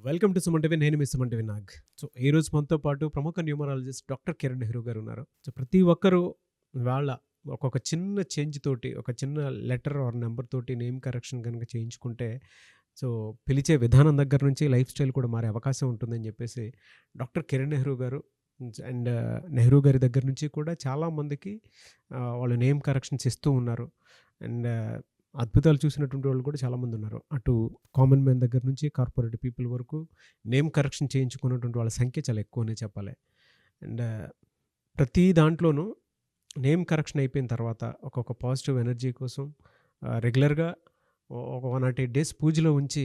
Welcome to Suman TV. నేను మీ Suman TV Nag. So ఈ రోజు మనతో పాటు ప్రముఖ న్యూమరాలజిస్ట్ డాక్టర్ కిరణ్ నెహ్రూ గారు ఉన్నారు. సో ప్రతి ఒక్కరూ వాళ్ళ ఒక్కొక్క చిన్న చేంజ్ తోటి, ఒక చిన్న లెటర్ ఆర్ నెంబర్ తోటి నేమ్ కరెక్షన్ కనుక చేయించుకుంటే సో పిలిచే విధానం దగ్గర నుంచి లైఫ్ స్టైల్ కూడా మారే అవకాశం ఉంటుందని చెప్పేసి డాక్టర్ కిరణ్ నెహ్రూ గారు అండ్ నెహ్రూ గారి దగ్గర నుంచి కూడా చాలామందికి వాళ్ళు నేమ్ కరెక్షన్స్ ఇస్తూ ఉన్నారు. అండ్ అద్భుతాలు చూసినటువంటి వాళ్ళు కూడా చాలామంది ఉన్నారు. అటు కామన్ మ్యాన్ దగ్గర నుంచి కార్పొరేట్ పీపుల్ వరకు నేమ్ కరెక్షన్ చేయించుకున్నటువంటి వాళ్ళ సంఖ్య చాలా ఎక్కువనే చెప్పాలి. అండ్ ప్రతి దాంట్లోనూ నేమ్ కరెక్షన్ అయిపోయిన తర్వాత ఒక్కొక్క పాజిటివ్ ఎనర్జీ కోసం రెగ్యులర్గా ఒక 108 డేస్ పూజలో ఉంచి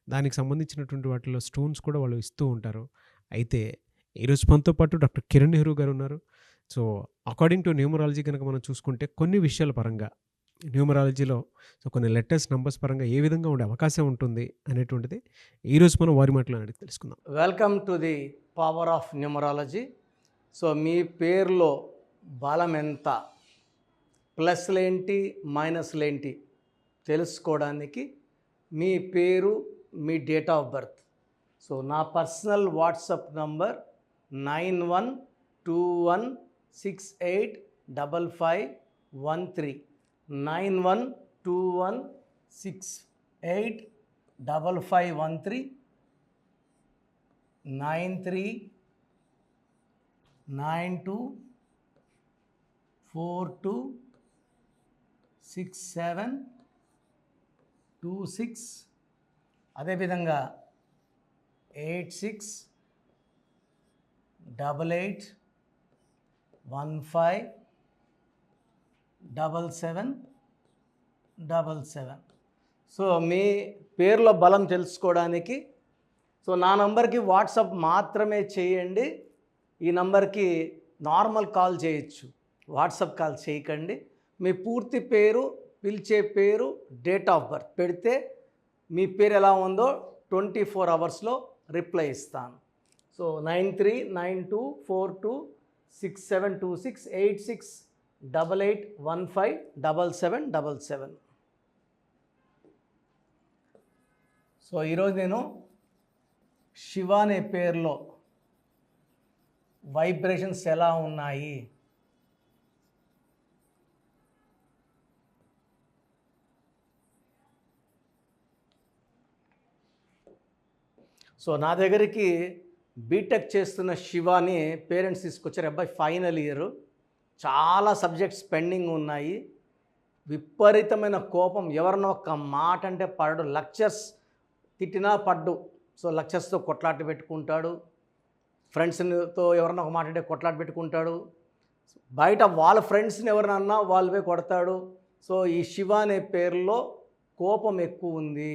దానికి సంబంధించినటువంటి వాటిలో స్టోన్స్ కూడా వాళ్ళు ఇస్తూ ఉంటారు. అయితే ఈరోజు మనతో పాటు డాక్టర్ కిరణ్ నెహ్రూ గారు ఉన్నారు. సో అకార్డింగ్ టు న్యూమరాలజీ కనుక మనం చూసుకుంటే కొన్ని విషయాల పరంగా న్యూమరాలజీలో సో కొన్ని లెటర్స్ నంబర్స్ పరంగా ఏ విధంగా ఉండే అవకాశం ఉంటుంది అనేటువంటిది ఈరోజు మనం వారి మాటలో అడిగి తెలుసుకుందాం. Welcome to the power of numerology. So మీ పేరులో బలం ఎంత, ప్లస్లేంటి మైనస్లేంటి తెలుసుకోవడానికి మీ పేరు, మీ డేట్ ఆఫ్ బర్త్. సో నా పర్సనల్ వాట్సాప్ నంబర్ 9121685513 9121685513 9392426726. అదేవిధంగా 8688157777. సో మీ పేర్లో బలం తెలుసుకోవడానికి సో నా నంబర్కి వాట్సాప్ మాత్రమే చేయండి. ఈ నంబర్కి నార్మల్ కాల్ చేయొచ్చు, వాట్సాప్ కాల్ చేయకండి. మీ పూర్తి పేరు, పిలిచే పేరు, డేట్ ఆఫ్ బర్త్ పెడితే మీ పేరు ఎలా ఉందో 24 అవర్స్లో రిప్లై ఇస్తాను. సో 9392468688157777. సో ఈరోజు నేను శివ అనే పేరులో వైబ్రేషన్స్ ఎలా ఉన్నాయి, సో నా దగ్గరికి బీటెక్ చేస్తున్న శివాని పేరెంట్స్ తీసుకొచ్చారు. అబ్బాయి ఫైనల్ ఇయర్, చాలా సబ్జెక్ట్స్ పెండింగ్ ఉన్నాయి, విపరీతమైన కోపం, ఎవరన్నా ఒక మాట అంటే పడడు, లెక్చర్స్ తిట్టినా పడ్డు. సో లెక్చర్స్తో కొట్లాట పెట్టుకుంటాడు, ఫ్రెండ్స్తో ఎవరన్నా ఒక మాట అంటే కొట్లాట పెట్టుకుంటాడు, బయట వాళ్ళ ఫ్రెండ్స్ని ఎవరన్నా వాళ్ళవే కొడతాడు. సో ఈ శివ అనే పేరులో కోపం ఎక్కువ ఉంది.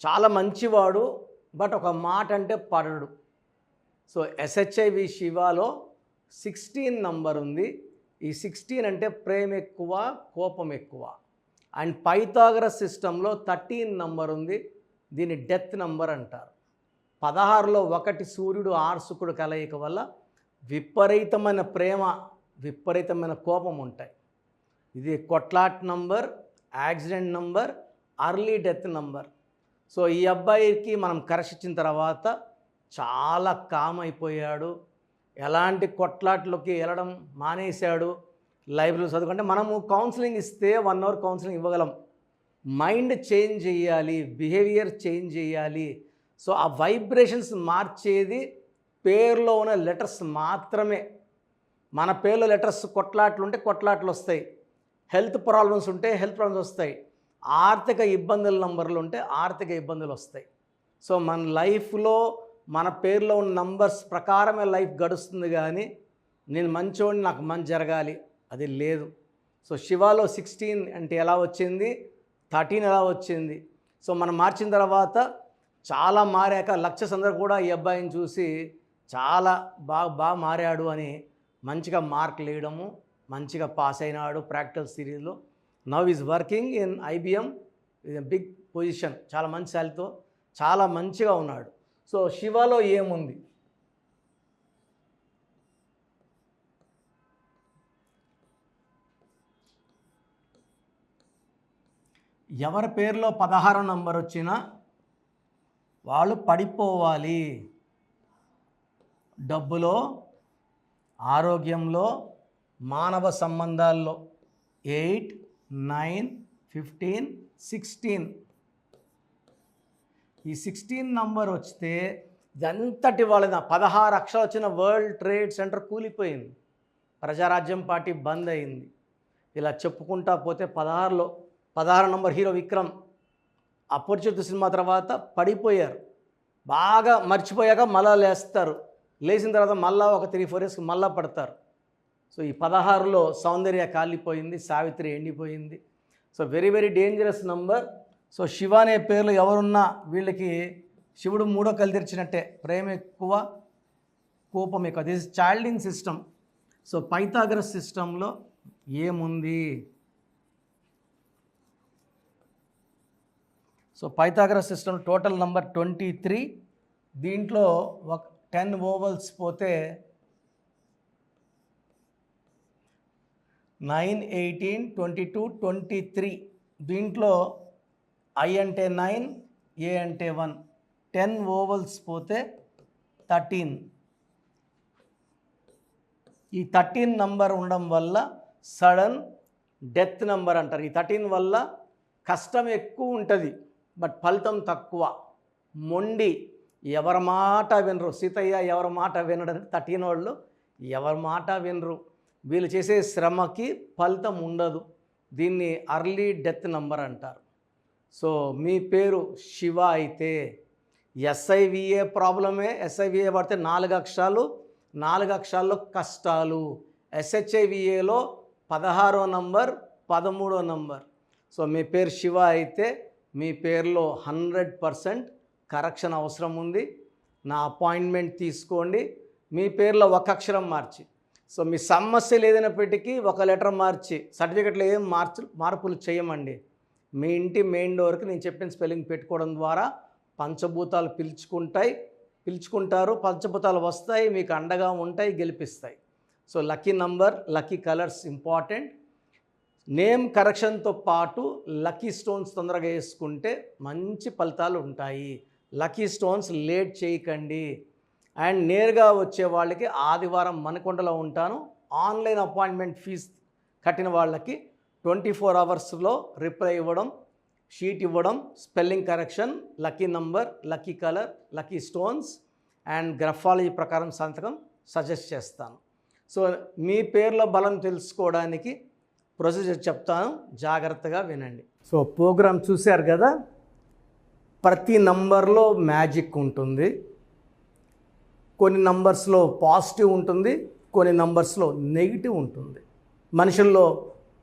చాలా మంచివాడు, బట్ ఒక మాట అంటే పడడు. సో SHIV శివాలో 16 నంబర్ ఉంది. ఈ 16 అంటే ప్రేమ ఎక్కువ, కోపం ఎక్కువ. అండ్ పైథాగరస్ సిస్టంలో 13 నంబర్ ఉంది. దీన్ని డెత్ నంబర్ అంటారు. 16లో 1 సూర్యుడు 6 శుక్రుడు కలయిక వల్ల విపరీతమైన ప్రేమ, విపరీతమైన కోపం ఉంటాయి. ఇది కొట్లాట్ number, accident number, early death number. So ఈ అబ్బాయికి మనం కరెక్షన్ తర్వాత చాలా కామ్ అయిపోయాడు, ఎలాంటి కొట్లాట్లోకి వెళ్ళడం మానేశాడు. లైబ్రరీలో చదువుకుంటే మనము కౌన్సిలింగ్ ఇస్తే 1 అవర్ కౌన్సిలింగ్ ఇవ్వగలం. మైండ్ చేంజ్ చేయాలి, బిహేవియర్ చేంజ్ చేయాలి. సో ఆ వైబ్రేషన్స్ మార్చేది పేరులో ఉన్న లెటర్స్ మాత్రమే. మన పేరులో లెటర్స్ కొట్లాట్లు ఉంటే కొట్లాట్లు వస్తాయి, హెల్త్ ప్రాబ్లమ్స్ ఉంటే హెల్త్ ప్రాబ్లమ్స్ వస్తాయి, ఆర్థిక ఇబ్బందుల నంబర్లు ఉంటే ఆర్థిక ఇబ్బందులు వస్తాయి. సో మన లైఫ్లో మన పేరులో ఉన్న నంబర్స్ ప్రకారమే లైఫ్ గడుస్తుంది, కానీ నేను మంచోడిని, నాకు మంచి జరగాలి అది లేదు. సో శివాలో 16 అంటే ఎలా వచ్చింది, 13 ఎలా వచ్చింది. సో మనం మార్చిన తర్వాత చాలా మారాక లెక్చర్స్ అందరూ కూడా ఈ అబ్బాయిని చూసి చాలా బాగా మారాడు అని మంచిగా మార్కులు వేయడము, మంచిగా పాస్ అయినాడు ప్రాక్టికల్ సిరీస్లో. Now is working in IBM, big position, చాలా మంచి శాలరీతో చాలా మంచిగా ఉన్నాడు. సో శివలో ఏముంది, ఎవరి పేరులో 16 నంబర్ వచ్చినా వాళ్ళు పడిపోవాలి. డబ్బులో, ఆరోగ్యంలో, మానవ సంబంధాల్లో 8, 9, 15, 16. ఈ 16 నంబర్ వస్తే ఇదంతటి వాళ్ళ 16 అక్షరాలు వచ్చిన వరల్డ్ ట్రేడ్ సెంటర్ కూలిపోయింది. ప్రజారాజ్యం పార్టీ బంద్ అయింది. ఇలా చెప్పుకుంటా పోతే 16 నంబర్ హీరో విక్రమ్ అపరిచిత సినిమా తర్వాత పడిపోయారు. బాగా మర్చిపోయాక మళ్ళా లేస్తారు. లేచిన తర్వాత మళ్ళా ఒక 3-4 ఇయర్స్కి మళ్ళా పడతారు. సో ఈ 16లో సౌందర్య కాలిపోయింది, సావిత్రి ఎండిపోయింది. So very very dangerous number. So Shiva అనే పేర్లు ఎవరున్నా వీళ్ళకి శివుడు 3వ కళ్ళు తెరిచినట్టే. ప్రేమ ఎక్కువ, కోపం ఎక్కువ. This is Chaldean system. So Pythagoras సిస్టంలో ఏముంది? So Pythagoras system total number 23. దీంట్లో ఒక 10 ఓవల్స్ పోతే 9, 18, 22, 23. దీంట్లో I అంటే 9, A అంటే 1. 10 ఓవల్స్ పోతే 13. ఈ 13 నంబర్ ఉండడం వల్ల సడన్ డెత్ నంబర్ అంటారు. ఈ 13 వల్ల కష్టం ఎక్కువ ఉంటుంది, బట్ ఫలితం తక్కువ. మొండి, ఎవరి మాట వినరు. సీతయ్య ఎవరి మాట వినడం. 13 వాళ్ళు ఎవరి మాట వినరు. వీళ్ళు చేసే శ్రమకి ఫలితం ఉండదు. దీన్ని అర్లీ డెత్ నంబర్ అంటారు. సో మీ పేరు శివ అయితే SIVA ప్రాబ్లమే. SIVA పడితే 4 అక్షరాలు, 4 అక్షరాల్లో కష్టాలు. SHIVAలో 16వ నంబర్, 13వ నంబర్. సో మీ పేరు శివ అయితే మీ పేరులో 100% కరెక్షన్ అవసరం ఉంది. నా అపాయింట్మెంట్ తీసుకోండి. మీ పేరులో ఒక అక్షరం మార్చి, సో మీ సమస్యలు ఏదైనప్పటికీ ఒక లెటర్ మార్చి, సర్టిఫికెట్లో ఏం మార్పులు చేయమండి. మీ ఇంటి మెయిన్ డోర్కి నేను చెప్పిన స్పెల్లింగ్ పెట్టుకోవడం ద్వారా పంచభూతాలు పిలుచుకుంటారు. పంచభూతాలు వస్తాయి, మీకు అండగా ఉంటాయి, గెలిపిస్తాయి. So lucky number, lucky colours important. Name కరెక్షన్తో పాటు లక్కీ స్టోన్స్ తొందరగా వేసుకుంటే మంచి ఫలితాలు ఉంటాయి. లక్కీ స్టోన్స్ లేట్ చేయకండి. అండ్ నేరుగా వచ్చే వాళ్ళకి ఆదివారం మనకొండలో ఉంటాను. ఆన్లైన్ అపాయింట్మెంట్ ఫీజు కట్టిన వాళ్ళకి 24 అవర్స్లో రిప్లై ఇవ్వడం, షీట్ ఇవ్వడం, spelling correction, lucky number, lucky colour, lucky stones and graphology ప్రకారం సంతకం సజెస్ట్ చేస్తాను. సో మీ పేర్ల బలం తెలుసుకోవడానికి ప్రొసీజర్ చెప్తాను, జాగ్రత్తగా వినండి. సో ప్రోగ్రామ్ చూశారు కదా. ప్రతి నంబర్లో మ్యాజిక్ ఉంటుంది. కొన్ని నంబర్స్లో పాజిటివ్ ఉంటుంది, కొన్ని నంబర్స్లో నెగిటివ్ ఉంటుంది. మనుషుల్లో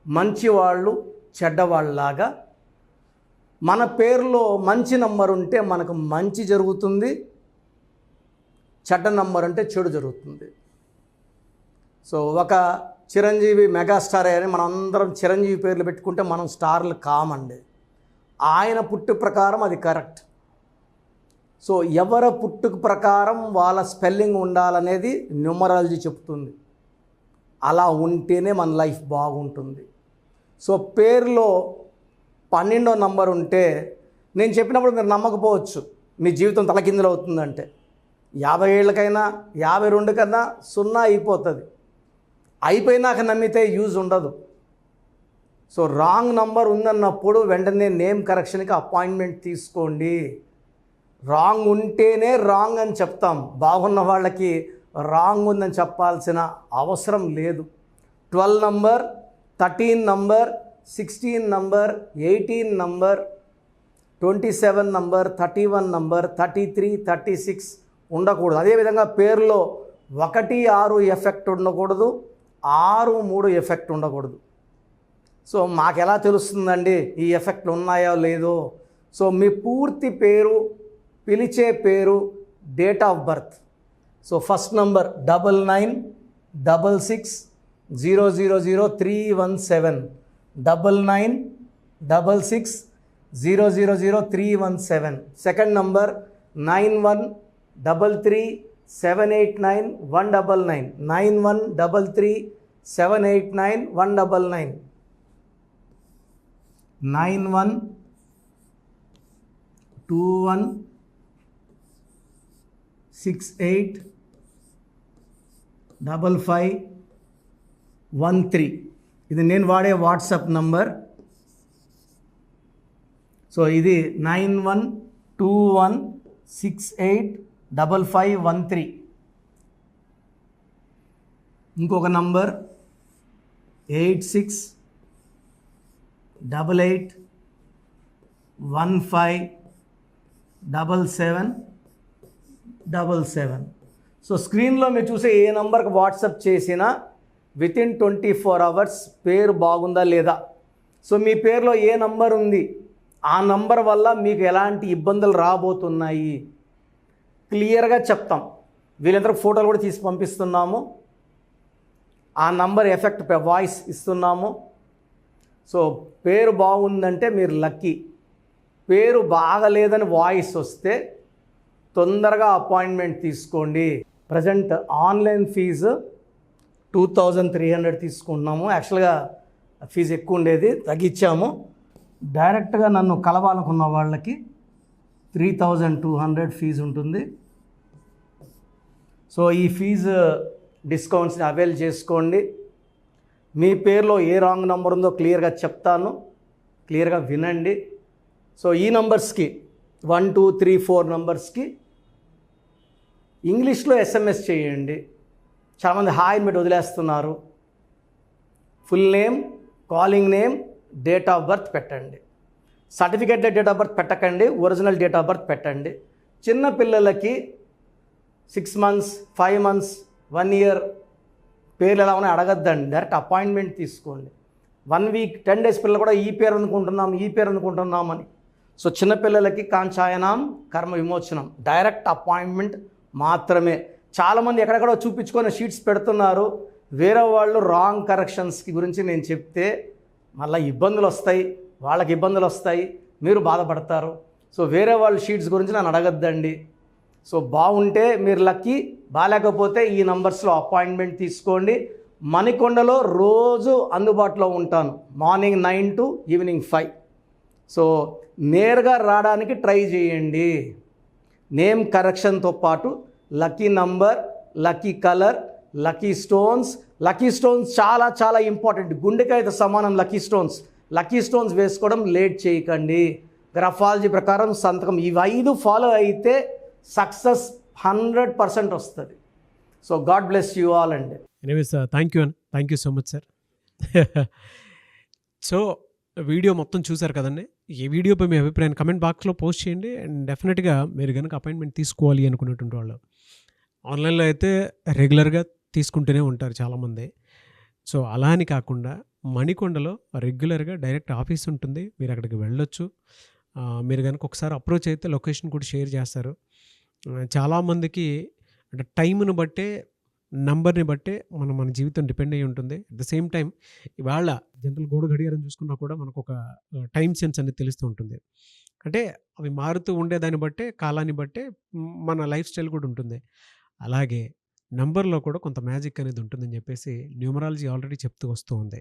మంచివాళ్ళు చెడ్డవాళ్ళలాగా మన పేరులో మంచి నంబర్ ఉంటే మనకు మంచి జరుగుతుంది, చెడ్డ నంబర్ అంటే చెడు జరుగుతుంది. సో ఒక చిరంజీవి మెగాస్టార్ అని మనం అందరం చిరంజీవి పేర్లు పెట్టుకుంటే మనం స్టార్లు కామండి. ఆయన పుట్టు ప్రకారం అది కరెక్ట్. సో ఎవరి పుట్టుక ప్రకారం వాళ్ళ స్పెల్లింగ్ ఉండాలనేది న్యూమరాలజీ చెప్తుంది. అలా ఉంటేనే మన లైఫ్ బాగుంటుంది. సో పేరులో 12వ నంబర్ ఉంటే నేను చెప్పినప్పుడు మీరు నమ్మకపోవచ్చు, మీ జీవితం తలకిందులు అవుతుందంటే. 50 ఏళ్ళకైనా 52 కన్నా 0 అయిపోతుంది. అయిపోయినాక నమ్మితే యూజ్ ఉండదు. సో రాంగ్ నంబర్ ఉందన్నప్పుడు వెంటనే నేమ్ కరెక్షన్కి అపాయింట్మెంట్ తీసుకోండి. రాంగ్ ఉంటేనే రాంగ్ అని చెప్తాం. బాగున్న వాళ్ళకి రాంగ్ ఉందని చెప్పాల్సిన అవసరం లేదు. 12 number, 13 number, 16 number, 18 number, 27 number, 31 number, 33, 36 ఉండకూడదు. అదేవిధంగా పేరులో 1, 6 ఎఫెక్ట్ ఉండకూడదు, 6, 3 ఎఫెక్ట్ ఉండకూడదు. సో మాకు ఎలా తెలుస్తుందండి ఈ ఎఫెక్ట్లు ఉన్నాయో లేదో? సో మీ పూర్తి పేరు, పిలిచే పేరు, date of birth. So first number 9966000317, 9966000317. Second number 9133789199, 9133789199, 9121 685513. ఇది నేను వాడే వాట్సాప్ నంబర్. సో ఇది 9121685513. ఇంకొక నంబర్ 8688157777. సో స్క్రీన్లో మీరు చూసే ఏ నంబర్కి వాట్సాప్ చేసినా వితిన్ 24 అవర్స్ పేరు బాగుందా లేదా, సో మీ పేరులో ఏ నంబర్ ఉంది, ఆ నంబర్ వల్ల మీకు ఎలాంటి ఇబ్బందులు రాబోతున్నాయి క్లియర్గా చెప్తాం. వీళ్ళందరూ ఫోటోలు కూడా తీసి పంపిస్తున్నాము. ఆ నంబర్ ఎఫెక్ట్ వాయిస్ ఇస్తున్నాము. సో పేరు బాగుందంటే మీరు లక్కీ. పేరు బాగలేదని వాయిస్ వస్తే తొందరగా అపాయింట్మెంట్ తీసుకోండి. ప్రజెంట్ ఆన్లైన్ ఫీజు 2300 తీసుకుంటున్నాము. యాక్చువల్గా ఫీజు ఎక్కువ ఉండేది, తగ్గించాము. డైరెక్ట్గా నన్ను కలవాలనుకున్న వాళ్ళకి 3200 ఫీజు ఉంటుంది. సో ఈ ఫీజు డిస్కౌంట్స్ని అవైల్ చేసుకోండి. మీ పేరులో ఏ రాంగ్ నెంబర్ ఉందో క్లియర్గా చెప్తాను, క్లియర్గా వినండి. సో ఈ నంబర్స్కి 1 2 3 4 నంబర్స్కి ఇంగ్లీష్లో SMS చేయండి. చాలామంది హాయ్ మీరు వదిలేస్తున్నారు. Full name, calling name, date of birth పెట్టండి. సర్టిఫికేట్ డేట్ ఆఫ్ బర్త్ పెట్టకండి, ఒరిజినల్ డేట్ ఆఫ్ బర్త్ పెట్టండి. చిన్న పిల్లలకి 6 months 5 months 1 year పేర్లు ఎలా ఉన్నాయి అడగద్దండి, డైరెక్ట్ అపాయింట్మెంట్ తీసుకోండి. 1 week 10 days పిల్లలు కూడా ఈ పేరు అనుకుంటున్నామని. సో చిన్నపిల్లలకి కాంచాయనం కర్మ విమోచనం, డైరెక్ట్ అపాయింట్మెంట్ మాత్రమే. చాలామంది ఎక్కడెక్కడో చూపించుకొని షీట్స్ పెడుతున్నారు. వేరే వాళ్ళు రాంగ్ కరెక్షన్స్కి గురించి నేను చెప్తే మళ్ళీ ఇబ్బందులు వస్తాయి, వాళ్ళకి ఇబ్బందులు వస్తాయి, మీరు బాధపడతారు. సో వేరే వాళ్ళ షీట్స్ గురించి నన్ను అడగద్దండి. సో బాగుంటే మీరు లక్కీ, బాగాలేకపోతే ఈ నంబర్స్లో అపాయింట్మెంట్ తీసుకోండి. మణికొండలో రోజు అందుబాటులో ఉంటాను, మార్నింగ్ 9 to ఈవినింగ్ 5. సో నేరుగా రావడానికి ట్రై చేయండి. నేమ్ కరెక్షన్తో పాటు lucky number, lucky colour, lucky stones చాలా చాలా ఇంపార్టెంట్. గుండెకాయతో సమానం లక్కీ స్టోన్స్ వేసుకోవడం లేట్ చేయకండి. గ్రఫాలజీ ప్రకారం సంతకం, ఇవి 5 ఫాలో అయితే సక్సెస్ 100% వస్తుంది. So god bless you all అండి. Anyways thank you so much sir. So video మొత్తం చూసారు కదండి. ఈ వీడియోపై మీ అభిప్రాయాన్ని కమెంట్ బాక్స్లో పోస్ట్ చేయండి. అండ్ డెఫినెట్గా మీరు కనుక అపాయింట్మెంట్ తీసుకోవాలి అనుకునేటువంటి వాళ్ళు ఆన్లైన్లో అయితే రెగ్యులర్గా తీసుకుంటూనే ఉంటారు చాలామంది. సో అలా అని కాకుండా మణికొండలో రెగ్యులర్గా డైరెక్ట్ ఆఫీస్ ఉంటుంది, మీరు అక్కడికి వెళ్ళొచ్చు. మీరు కనుక ఒకసారి అప్రోచ్ అయితే లొకేషన్ కూడా షేర్ చేస్తారు. చాలామందికి అంటే టైంను బట్టే, నంబర్ని బట్టే మన జీవితం డిపెండ్ అయ్యి ఉంటుంది. అట్ ద సేమ్ టైం ఇవాళ జనరల్ గోడ గడియారం చూసుకున్నా కూడా మనకు ఒక టైం సెన్స్ అనేది తెలుస్తూ ఉంటుంది. అంటే అవి మారుతూ ఉండేదాన్ని బట్టే, కాలాన్ని బట్టే మన లైఫ్ స్టైల్ కూడా ఉంటుంది. అలాగే నంబర్లో కూడా కొంత మ్యాజిక్ అనేది ఉంటుందని చెప్పేసి న్యూమరాలజీ ఆల్రెడీ చెప్తూ వస్తూ ఉంది.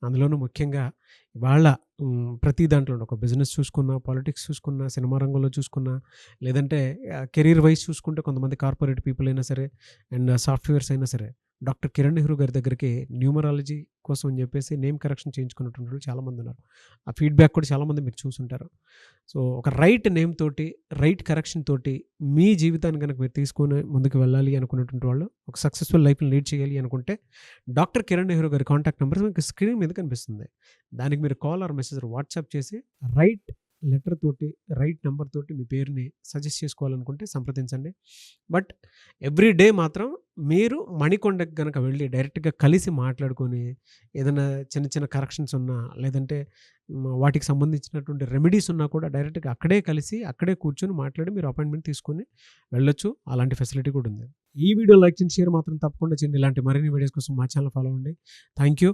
అందులోనూ ముఖ్యంగా ఇవాళ ప్రతి దాంట్లో ఒక బిజినెస్ చూసుకున్నా, పాలిటిక్స్ చూసుకున్నా, సినిమా రంగంలో చూసుకున్నా, లేదంటే కెరీర్ వైజ్ చూసుకుంటే కొంతమంది కార్పొరేట్ పీపుల్ అయినా సరే అండ్ సాఫ్ట్వేర్స్ అయినా సరే డాక్టర్ కిరణ్ నెహ్రూ గారి దగ్గరికి న్యూమరాలజీ కోసం అని చెప్పేసి నేమ్ కరెక్షన్ చేయించుకున్నటువంటి వాళ్ళు చాలామంది ఉన్నారు. ఆ ఫీడ్బ్యాక్ కూడా చాలామంది మీరు చూసుంటారు. సో ఒక రైట్ నేమ్ తోటి, రైట్ కరెక్షన్ తోటి మీ జీవితాన్ని కనుక మీరు తీసుకొని ముందుకు వెళ్ళాలి అనుకున్నటువంటి వాళ్ళు, ఒక సక్సెస్ఫుల్ లైఫ్ని లీడ్ చేయాలి అనుకుంటే డాక్టర్ కిరణ్ నెహ్రూ గారి కాంటాక్ట్ నెంబర్ మీకు స్క్రీన్ మీద కనిపిస్తుంది. దానికి మీరు కాల్ ఆర్ మెసేజ్ వాట్సాప్ చేసి రైట్ లెటర్ తోటి, రైట్ నెంబర్ తోటి మీ పేరుని సజెస్ట్ చేసుకోవాలనుకుంటే సంప్రదించండి. బట్ ఎవ్రీ డే మాత్రం మీరు మణికొండకి కనుక వెళ్ళి డైరెక్ట్గా కలిసి మాట్లాడుకొని ఏదైనా చిన్న చిన్న కరెక్షన్స్ ఉన్నా, లేదంటే వాటికి సంబంధించినటువంటి రెమెడీస్ ఉన్నా కూడా డైరెక్ట్గా అక్కడే కలిసి, అక్కడే కూర్చొని మాట్లాడి మీరు అపాయింట్మెంట్ తీసుకొని వెళ్ళొచ్చు. అలాంటి ఫెసిలిటీ కూడా ఉంది. ఈ వీడియో లైక్ చేసి షేర్ మాత్రం తప్పకుండా చేయండి. ఇలాంటి మరిన్ని వీడియోస్ కోసం మా ఛానల్ ఫాలో అవ్వండి. Thank you.